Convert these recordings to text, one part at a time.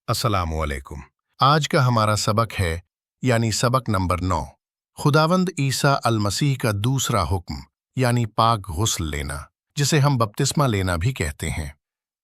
अस्सलामुअलैकुम। आज का हमारा सबक है यानी सबक नंबर 9, खुदावंद ईसा अल-मसीह का दूसरा हुक्म यानी पाक गुस्ल लेना, जिसे हम बपतिस्मा लेना भी कहते हैं।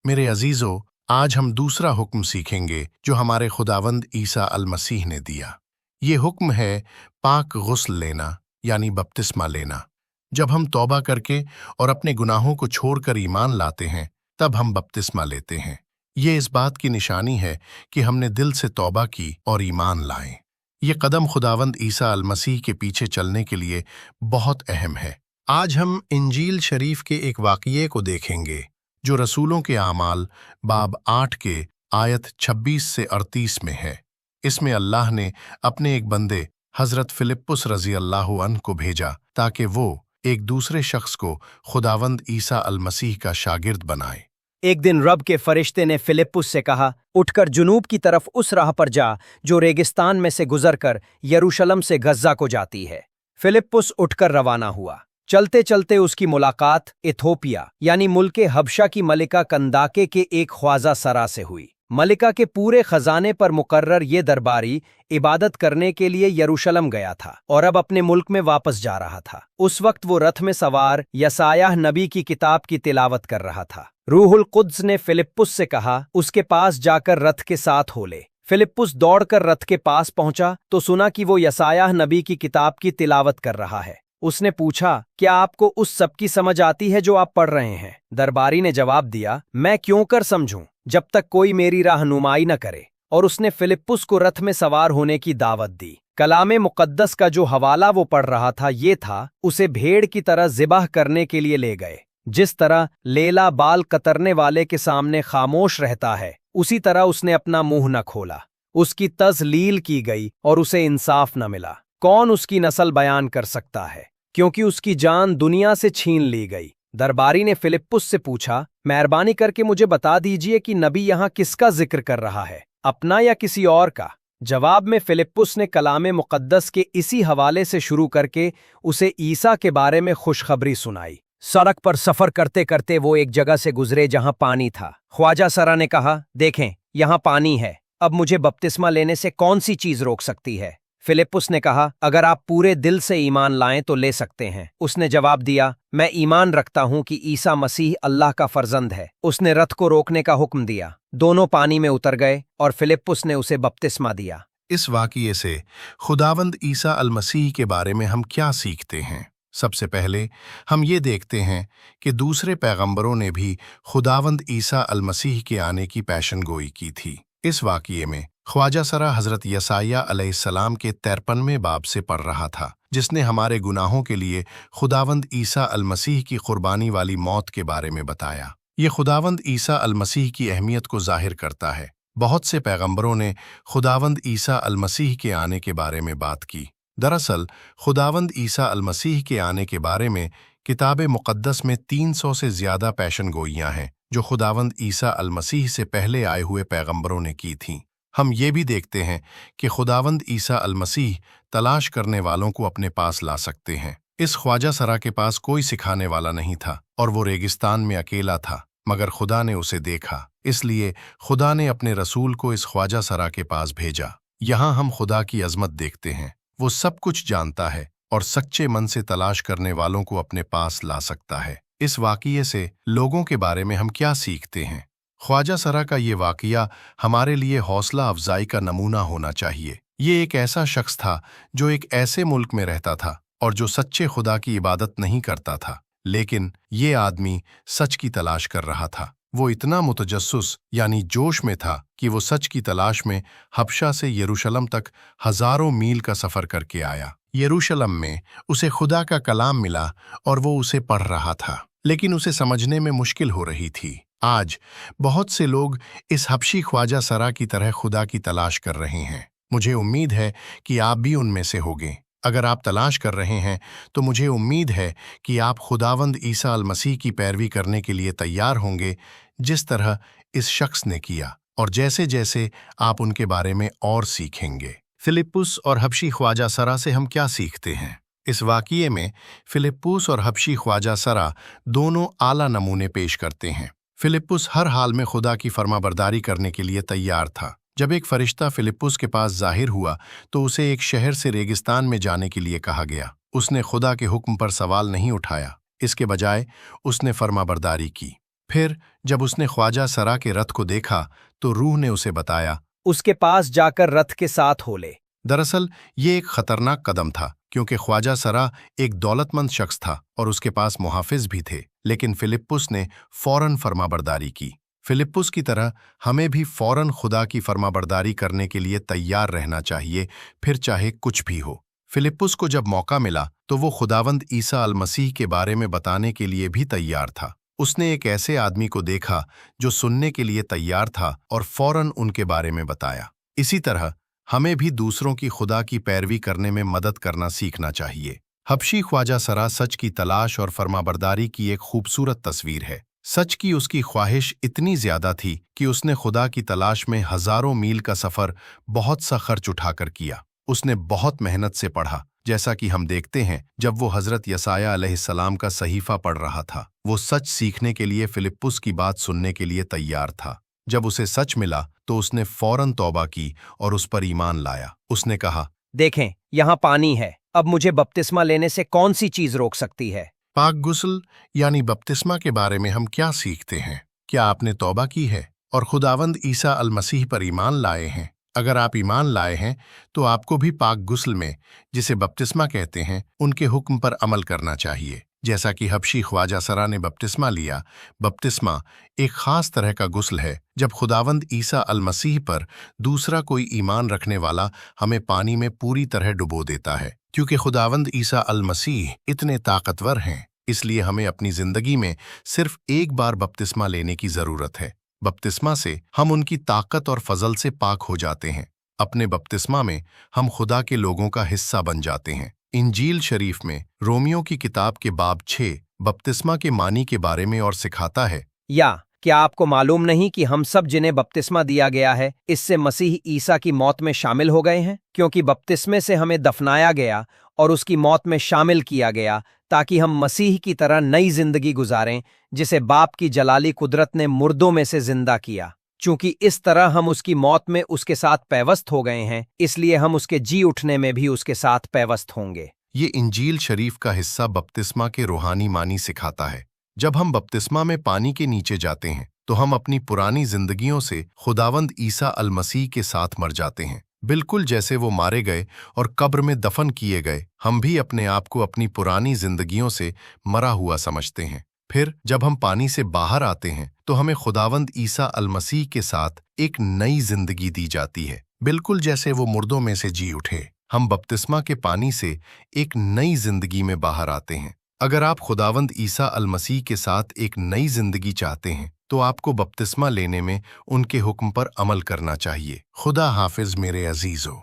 मेरे अजीजों, आज हम दूसरा हुक्म सीखेंगे जो हमारे खुदावंद ईसा अल-मसीह ने दिया। ये हुक्म है पाक गुस्ल लेना यानी बपतिस्मा लेना। जब हम तौबा करके और अपने गुनाहों को छोड़कर ईमान लाते हैं, तब हम बपतिस्मा लेते हैं। ये इस बात की निशानी है कि हमने दिल से तौबा की और ईमान लाए। ये कदम खुदावंद ईसा अल-मसीह के पीछे चलने के लिए बहुत अहम है। आज हम इंजील शरीफ के एक वाक़ये को देखेंगे जो रसूलों के आमाल बाब 8 के आयत 26 से 38 में है। इसमें अल्लाह ने अपने एक बंदे हज़रत फिलिप्पुस रज़ी अल्लाहु अन्हु को भेजा ताकि वो एक दूसरे शख्स को खुदावंद ईसा अल-मसीह का शागिर्द बनाए। एक दिन रब के फरिश्ते ने फिलिप्पुस से कहा, उठकर जुनूब की तरफ उस राह पर जा जो रेगिस्तान में से गुजरकर यरूशलेम से गज़्ज़ा को जाती है। फिलिप्पुस उठकर रवाना हुआ। चलते चलते उसकी मुलाकात इथोपिया यानी मुल्के हबशा की मलिका कंदाके के एक ख्वाजा सरा से हुई। मलिका के पूरे खजाने पर मुकर्रर ये दरबारी इबादत करने के लिए यरूशलेम गया था और अब अपने मुल्क में वापस जा रहा था। उस वक्त वो रथ में सवार यसायाह नबी की किताब की तिलावत कर रहा था। रूहुल कुद्स ने फिलिप्पुस से कहा, उसके पास जाकर रथ के साथ हो ले। फिलिप्पुस दौड़कर रथ के पास पहुंचा तो सुना कि वो यसायाह नबी की किताब की तिलावत कर रहा है। उसने पूछा, क्या आपको उस सब की समझ आती है जो आप पढ़ रहे हैं? दरबारी ने जवाब दिया, मैं क्यों कर समझूं जब तक कोई मेरी रहनुमाई न करे। और उसने फिलिप्पुस को रथ में सवार होने की दावत दी। कलामे मुकद्दस का जो हवाला वो पढ़ रहा था ये था, उसे भेड़ की तरह ज़िबाह करने के लिए ले गए। जिस तरह लेला बाल कतरने वाले के सामने खामोश रहता है, उसी तरह उसने अपना मुंह न खोला। उसकी तज़लील की गई और उसे इंसाफ न मिला। कौन उसकी नस्ल बयान कर सकता है, क्योंकि उसकी जान दुनिया से छीन ली गई। दरबारी ने फिलिप्पुस से पूछा, मेहरबानी करके मुझे बता दीजिए कि नबी यहाँ किसका जिक्र कर रहा है, अपना या किसी और का? जवाब में फिलिप्पुस ने कलामे मुकद्दस के इसी हवाले से शुरू करके उसे ईसा के बारे में खुशखबरी सुनाई। सड़क पर सफर करते करते वो एक जगह से गुजरे जहां पानी था। ख्वाजा सरा ने कहा, देखें यहाँ पानी है, अब मुझे बपतिस्मा लेने से कौन सी चीज रोक सकती है? फिलिप्पुस ने कहा, अगर आप पूरे दिल से ईमान लाएं तो ले सकते हैं। उसने जवाब दिया, मैं ईमान रखता हूं कि ईसा मसीह अल्लाह का फर्जंद है। उसने रथ को रोकने का हुक्म दिया। दोनों पानी में उतर गए और फिलिप्पुस ने उसे बपतिस्मा दिया। इस वाक़ये से खुदावंद ईसा अल-मसीह के बारे में हम क्या सीखते हैं? सबसे पहले हम ये देखते हैं कि दूसरे पैगंबरों ने भी खुदावंद ईसा अल-मसीह के आने की पेशन गोई की थी। इस वाक़ये में ख्वाजा सरा हज़रत यसाया अलैहिस्सलाम के 53वें बाब से पढ़ रहा था, जिसने हमारे गुनाहों के लिए खुदावंद ईसा अल-मसीह की कुर्बानी वाली मौत के बारे में बताया। ये खुदावंद ईसा अल-मसीह की अहमियत को जाहिर करता है। बहुत से पैगंबरों ने खुदावंद ईसा अल-मसीह के आने के बारे में बात की। दरअसल खुदावंद ईसा अल-मसीह के आने के बारे में किताब मुक़द्दस में 300 से ज़्यादा पेशन गोइयाँ हैं जो खुदावंद ईसा अल-मसीह से पहले आए हुए पैगंबरों ने की थीं। हम ये भी देखते हैं कि खुदावंद ईसा अल-मसीह तलाश करने वालों को अपने पास ला सकते हैं। इस ख्वाजा सरा के पास कोई सिखाने वाला नहीं था और वो रेगिस्तान में अकेला था, मगर खुदा ने उसे देखा, इसलिए खुदा ने अपने रसूल को इस ख्वाजा सरा के पास भेजा। यहाँ हम खुदा की अजमत देखते हैं। वो सब कुछ जानता है और सच्चे मन से तलाश करने वालों को अपने पास ला सकता है। इस वाक़ये से लोगों के बारे में हम क्या सीखते हैं? ख्वाजा सरा का ये वाक़या हमारे लिए हौसला अफजाई का नमूना होना चाहिए। ये एक ऐसा शख्स था जो एक ऐसे मुल्क में रहता था और जो सच्चे खुदा की इबादत नहीं करता था, लेकिन ये आदमी सच की तलाश कर रहा था। वो इतना मुतजस्सुस यानी जोश में था कि वो सच की तलाश में हबशा से यरूशलेम तक हज़ारों मील का सफ़र करके आया। यरूशलेम में उसे खुदा का कलाम मिला और वो उसे पढ़ रहा था, लेकिन उसे समझने में मुश्किल हो रही थी। आज बहुत से लोग इस हबशी ख्वाजा सरा की तरह खुदा की तलाश कर रहे हैं। मुझे उम्मीद है कि आप भी उनमें से होंगे। अगर आप तलाश कर रहे हैं तो मुझे उम्मीद है कि आप खुदावंद ईसा अल-मसीह की पैरवी करने के लिए तैयार होंगे, जिस तरह इस शख्स ने किया, और जैसे जैसे आप उनके बारे में और सीखेंगे। फिलिप्पुस और हबशी ख्वाजा सरा से हम क्या सीखते हैं? इस वाक़ये में फिलिप्पुस और हबशी ख्वाजा सरा दोनों आला नमूने पेश करते हैं। फिलिप्पुस हर हाल में खुदा की फरमाबरदारी करने के लिए तैयार था। जब एक फरिश्ता फिलिप्पुस के पास जाहिर हुआ तो उसे एक शहर से रेगिस्तान में जाने के लिए कहा गया। उसने खुदा के हुक्म पर सवाल नहीं उठाया, इसके बजाय उसने फर्माबरदारी की। फिर जब उसने ख्वाजा सरा के रथ को देखा तो रूह ने उसे बताया, उसके पास जाकर रथ के साथ हो ले। दरअसल ये एक खतरनाक कदम था, क्योंकि ख्वाजा सरा एक दौलतमंद शख्स था और उसके पास मुहाफिज भी थे। लेकिन फिलिप्पुस ने फौरन फर्माबरदारी की। फिलिप्पुस की तरह हमें भी फौरन खुदा की फर्माबरदारी करने के लिए तैयार रहना चाहिए, फिर चाहे कुछ भी हो। फिलिप्पुस को जब मौका मिला तो वो खुदावंद ईसा अल मसीह के बारे में बताने के लिए भी तैयार था। उसने एक ऐसे आदमी को देखा जो सुनने के लिए तैयार था और फौरन उनके बारे में बताया। इसी तरह हमें भी दूसरों की खुदा की पैरवी करने में मदद करना सीखना चाहिए। हबशी ख्वाजा सरा सच की तलाश और फर्माबरदारी की एक खूबसूरत तस्वीर है। सच की उसकी ख्वाहिश इतनी ज्यादा थी कि उसने खुदा की तलाश में हजारों मील का सफर बहुत सा खर्च उठाकर किया। उसने बहुत मेहनत से पढ़ा, जैसा कि हम देखते हैं जब वो हजरत यसाया अलैहिस्सलाम का सहीफा पढ़ रहा था। वो सच सीखने के लिए फिलिप्पुस की बात सुनने के लिए तैयार था। जब उसे सच मिला तो उसने फौरन तौबा की और उस पर ईमान लाया। उसने कहा, देखें, यहाँ पानी है, अब मुझे बपतिस्मा लेने से कौन सी चीज रोक सकती है? पाक गुस्ल यानी बपतिस्मा के बारे में हम क्या सीखते हैं? क्या आपने तौबा की है और खुदावंद ईसा अल मसीह पर ईमान लाए हैं? अगर आप ईमान लाए हैं तो आपको भी पाक गुस्ल में, जिसे बपतिस्मा कहते हैं, उनके हुक्म पर अमल करना चाहिए। जैसा कि हबशी ख्वाजा सरा ने बपतिस्मा लिया। बपतिस्मा एक खास तरह का गुस्ल है जब खुदावंद ईसा अल मसीह पर दूसरा कोई ईमान रखने वाला हमें पानी में पूरी तरह डुबो देता है। क्योंकि खुदावंद ईसा अल मसीह इतने ताकतवर हैं, इसलिए हमें अपनी जिंदगी में सिर्फ एक बार बपतिस्मा लेने की जरूरत है। बपतिस्मा से हम उनकी ताकत और फजल से पाक हो जाते हैं। अपने बपतिस्मा में हम खुदा के लोगों का हिस्सा बन जाते हैं। इंजील शरीफ में रोमियो की किताब के बाब 6 बपतिस्मा के मानी के बारे में और सिखाता है। या क्या आपको मालूम नहीं कि हम सब जिन्हें बपतिस्मा दिया गया है, इससे मसीह ईसा की मौत में शामिल हो गए हैं? क्योंकि बपतिस्मे से हमें दफनाया गया और उसकी मौत में शामिल किया गया, ताकि हम मसीह की तरह नई जिंदगी गुजारें, जिसे बाप की जलाली कुदरत ने मुर्दों में से जिंदा किया। चूंकि इस तरह हम उसकी मौत में उसके साथ पैवस्त हो गए हैं, इसलिए हम उसके जी उठने में भी उसके साथ पैवस्त होंगे। ये इंजील शरीफ का हिस्सा बपतिस्मा के रूहानी मानी सिखाता है। जब हम बपतिस्मा में पानी के नीचे जाते हैं तो हम अपनी पुरानी जिंदगियों से खुदावंद ईसा अल मसीह के साथ मर जाते हैं। बिल्कुल जैसे वो मारे गए और कब्र में दफन किए गए, हम भी अपने आप को अपनी पुरानी जिंदगियों से मरा हुआ समझते हैं। फिर जब हम पानी से बाहर आते हैं तो हमें खुदावंद ईसा अल मसीह के साथ एक नई जिंदगी दी जाती है। बिल्कुल जैसे वो मुर्दों में से जी उठे, हम बपतिस्मा के पानी से एक नई जिंदगी में बाहर आते हैं। अगर आप खुदावंद ईसा अल मसीह के साथ एक नई जिंदगी चाहते हैं तो आपको बपतिस्मा लेने में उनके हुक्म पर अमल करना चाहिए। खुदा हाफिज मेरे अजीजों।